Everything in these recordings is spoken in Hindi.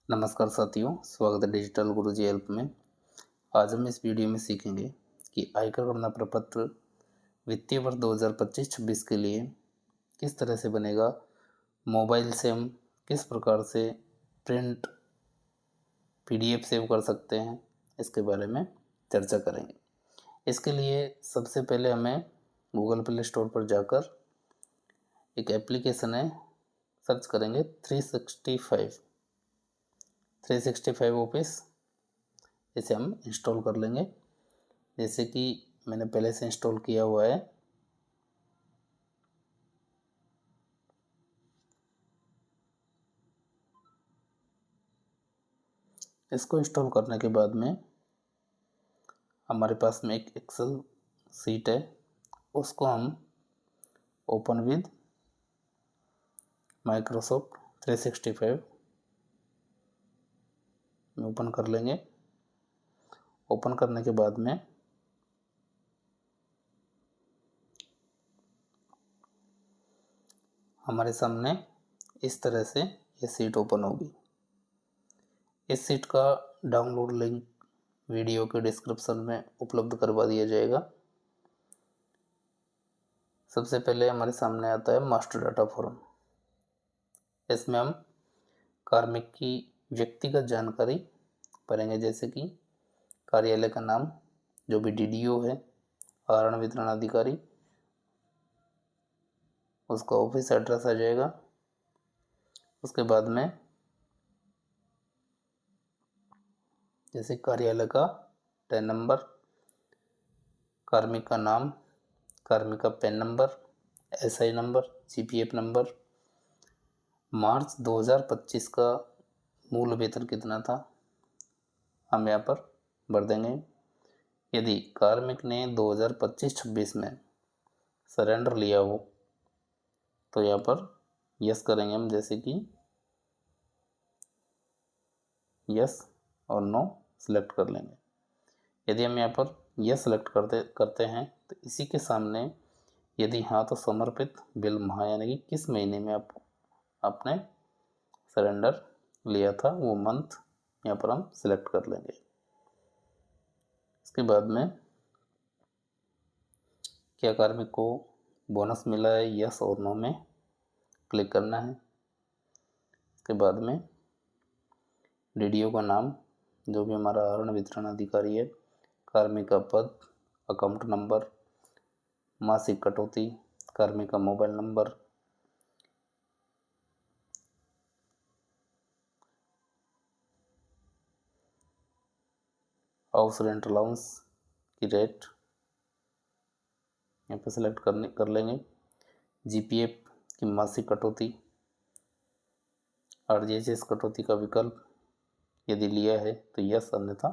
नमस्कार साथियों, स्वागत है डिजिटल गुरुजी हेल्प में। आज हम इस वीडियो में सीखेंगे कि आयकर गणना प्रपत्र वित्तीय वर्ष 2025-26 के लिए किस तरह से बनेगा। मोबाइल से हम किस प्रकार से प्रिंट पीडीएफ सेव कर सकते हैं, इसके बारे में चर्चा करेंगे। इसके लिए सबसे पहले हमें गूगल प्ले स्टोर पर जाकर एक एप्लीकेशन है, सर्च करेंगे 365 ऑफिस। इसे हम इंस्टॉल कर लेंगे, जैसे कि मैंने पहले से इंस्टॉल किया हुआ है। इसको इंस्टॉल करने के बाद में हमारे पास में एक एक्सेल सीट है, उसको हम ओपन विद माइक्रोसॉफ्ट 365 में ओपन कर लेंगे। ओपन करने के बाद में हमारे सामने इस तरह से ये सीट ओपन होगी। इस सीट का डाउनलोड लिंक वीडियो के डिस्क्रिप्शन में उपलब्ध करवा दिया जाएगा। सबसे पहले हमारे सामने आता है मास्टर डाटा फॉर्म। इसमें हम कार्मिक की व्यक्तिगत जानकारी भरेंगे, जैसे कि कार्यालय का नाम, जो भी डीडीओ है, आहरण वितरण अधिकारी, उसका ऑफिस एड्रेस आ जाएगा। उसके बाद में जैसे कार्यालय का टैन नंबर, कार्मिक का नाम, कार्मिक का PAN number, SI number, GPF number, March 2025 का मूल वेतन कितना था, हम यहाँ पर भर देंगे। यदि कार्मिक ने 2025-26 में सरेंडर लिया हो तो यहाँ पर यस करेंगे हम, जैसे कि यस और नो सिलेक्ट कर लेंगे। यदि हम यहाँ पर यस सेलेक्ट करते हैं तो इसी के सामने यदि हाँ तो समर्पित बिल माह, यानी कि किस महीने में आपने सरेंडर लिया था, वो मंथ यहाँ पर हम सिलेक्ट कर लेंगे। इसके बाद में क्या कार्मिक को बोनस मिला है, यस और नो में क्लिक करना है। इसके बाद में डीडीओ का नाम, जो भी हमारा आहरण वितरण अधिकारी है, कार्मिक का पद, अकाउंट नंबर, मासिक कटौती, कार्मिक का mobile number, house rent allowance की रेट यहाँ पे सेलेक्ट कर लेंगे। जीपीएफ की मासिक कटौती, आरजीएचएस कटौती का विकल्प यदि लिया है तो यस, अन्यथा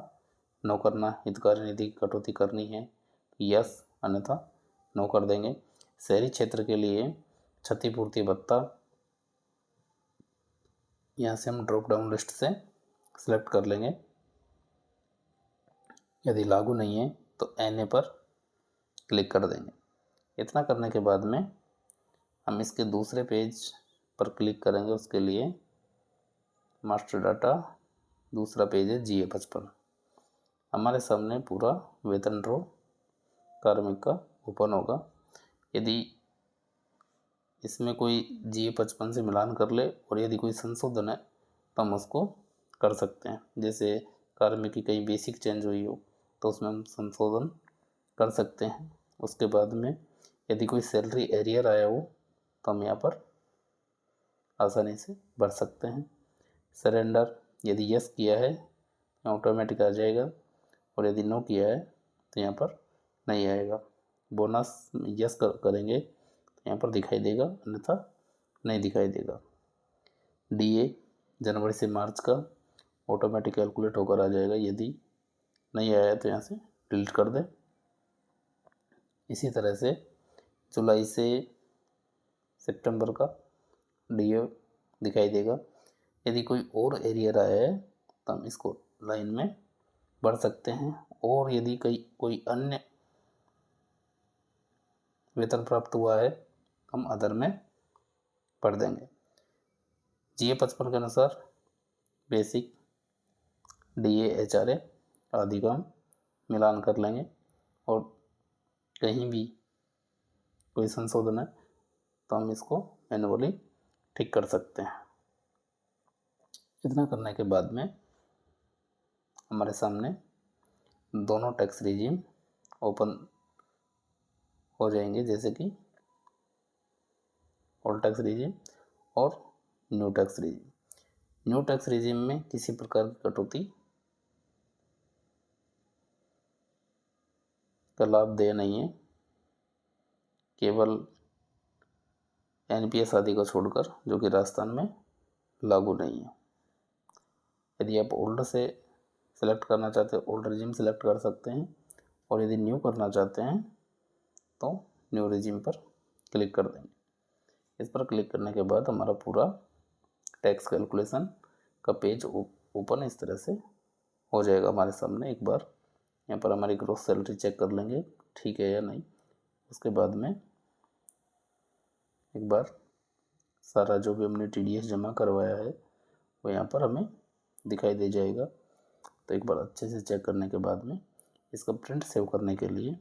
नो करना। हितग्राही निधि की कटौती करनी है तो यस, अन्यथा नो कर देंगे। शहरी क्षेत्र के लिए क्षतिपूर्ति भत्ता, यहाँ से हम ड्रॉप डाउन लिस्ट से सिलेक्ट कर लेंगे। यदि लागू नहीं है तो एनए पर क्लिक कर देंगे। इतना करने के बाद में हम इसके दूसरे पेज पर क्लिक करेंगे। उसके लिए मास्टर डाटा दूसरा पेज है GA55। हमारे सामने पूरा वेतन ड्रॉ कार्मिक का ओपन होगा। यदि इसमें कोई GA55 से मिलान कर ले और यदि कोई संशोधन है तो हम उसको कर सकते हैं। जैसे कार्मिक की कहीं बेसिक चेंज हुई हो तो उसमें हम संशोधन कर सकते हैं। उसके बाद में यदि कोई सैलरी एरियर आया हो तो हम यहाँ पर आसानी से भर सकते हैं। सरेंडर यदि यस किया है तो ऑटोमेटिक आ जाएगा, और यदि नो किया है तो यहाँ पर नहीं आएगा। बोनस यस करेंगे तो यहाँ पर दिखाई देगा, अन्यथा नहीं दिखाई देगा। डीए जनवरी से मार्च का ऑटोमेटिक कैलकुलेट होकर आ जाएगा। यदि नहीं आया तो यहाँ से डिलीट कर दें। इसी तरह से जुलाई से सितंबर का डीए दिखाई देगा। यदि कोई और एरियर आया है तो हम इसको लाइन में बढ़ सकते हैं, और यदि कोई अन्य वेतन प्राप्त हुआ है हम अदर में पढ़ देंगे। GA55 के अनुसार बेसिक, DA, HRA आदि का हम मिलान कर लेंगे और कहीं भी कोई संशोधन है तो हम इसको मैन्युअली ठीक कर सकते हैं। इतना करने के बाद में हमारे सामने दोनों टैक्स रिजीम ओपन हो जाएंगे, जैसे कि ओल्ड टैक्स रिजीम और new tax regime. New tax regime में किसी प्रकार की कटौती का लाभ देय नहीं है, केवल NPS आदि को छोड़कर, जो कि राजस्थान में लागू नहीं है। यदि आप ओल्ड से सिलेक्ट करना चाहते हैं ओल्ड रिजीम सिलेक्ट कर सकते हैं, और यदि न्यू करना चाहते हैं तो न्यू रिजीम पर क्लिक कर देंगे। इस पर क्लिक करने के बाद हमारा पूरा टैक्स कैलकुलेशन का पेज ओपन इस तरह से हो जाएगा हमारे सामने। एक बार यहाँ पर हमारी ग्रोस सैलरी चेक कर लेंगे ठीक है या नहीं। उसके बाद में एक बार सारा जो भी हमने TDS जमा करवाया है वो यहाँ पर हमें दिखाई दे जाएगा। तो एक बार अच्छे से चेक करने के बाद में इसका प्रिंट सेव करने के लिए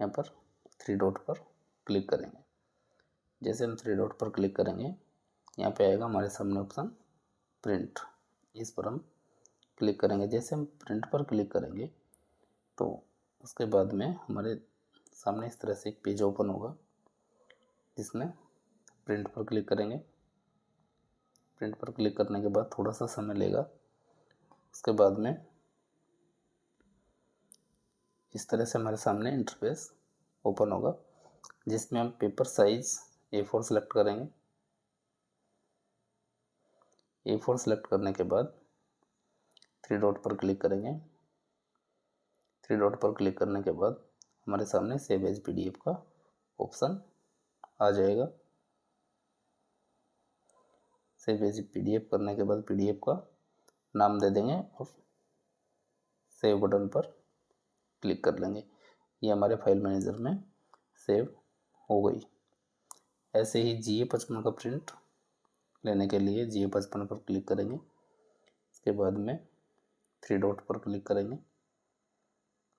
यहाँ पर 3 डॉट पर क्लिक करेंगे। जैसे हम 3 डॉट पर क्लिक करेंगे यहाँ पे आएगा हमारे सामने ऑप्शन प्रिंट, इस पर हम क्लिक करेंगे। जैसे हम प्रिंट पर क्लिक करेंगे तो उसके बाद में हमारे सामने इस तरह से एक पेज ओपन होगा, जिसमें प्रिंट पर क्लिक करेंगे। प्रिंट पर क्लिक करने के बाद थोड़ा सा समय लेगा। उसके बाद में इस तरह से हमारे सामने इंटरफेस ओपन होगा, जिसमें हम पेपर साइज A4 सेलेक्ट करेंगे। A4 सेलेक्ट करने के बाद 3 डॉट पर क्लिक करेंगे। 3 डॉट पर क्लिक करने के बाद हमारे सामने सेव एज PDF का ऑप्शन आ जाएगा। सेव एज PDF करने के बाद PDF का नाम दे देंगे और सेव बटन पर क्लिक कर लेंगे। ये हमारे फाइल मैनेजर में सेव हो गई। ऐसे ही GA55 का प्रिंट लेने के लिए GA55 पर क्लिक करेंगे। इसके बाद में 3 डॉट पर क्लिक करेंगे।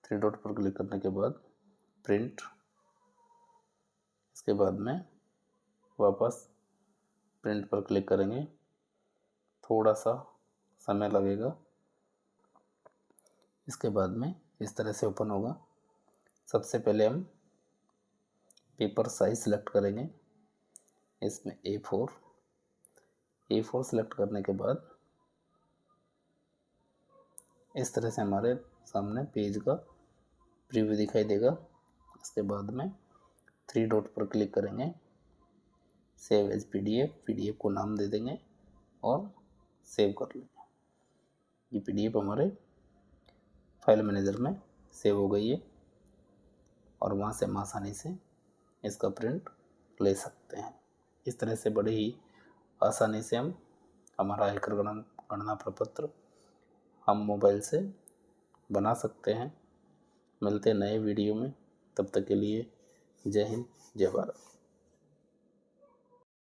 3 डॉट पर क्लिक करने के बाद प्रिंट, इसके बाद में वापस प्रिंट पर क्लिक करेंगे। थोड़ा सा समय लगेगा। इसके बाद में इस तरह से ओपन होगा। सबसे पहले हम पेपर साइज सेलेक्ट करेंगे। इसमें A4 सेलेक्ट करने के बाद इस तरह से हमारे सामने पेज का प्रीव्यू दिखाई देगा। इसके बाद में 3 डॉट पर क्लिक करेंगे। सेव एज PDF को नाम दे देंगे और सेव कर लेंगे। ये PDF हमारे फाइल मैनेजर में सेव हो गई है और वहाँ से हम आसानी से इसका प्रिंट ले सकते हैं। इस तरह से बड़े ही आसानी से हम हमारा आयकर गणना प्रपत्र हम मोबाइल से बना सकते हैं। मिलते हैं नए वीडियो में, तब तक के लिए जय हिंद, जय भारत।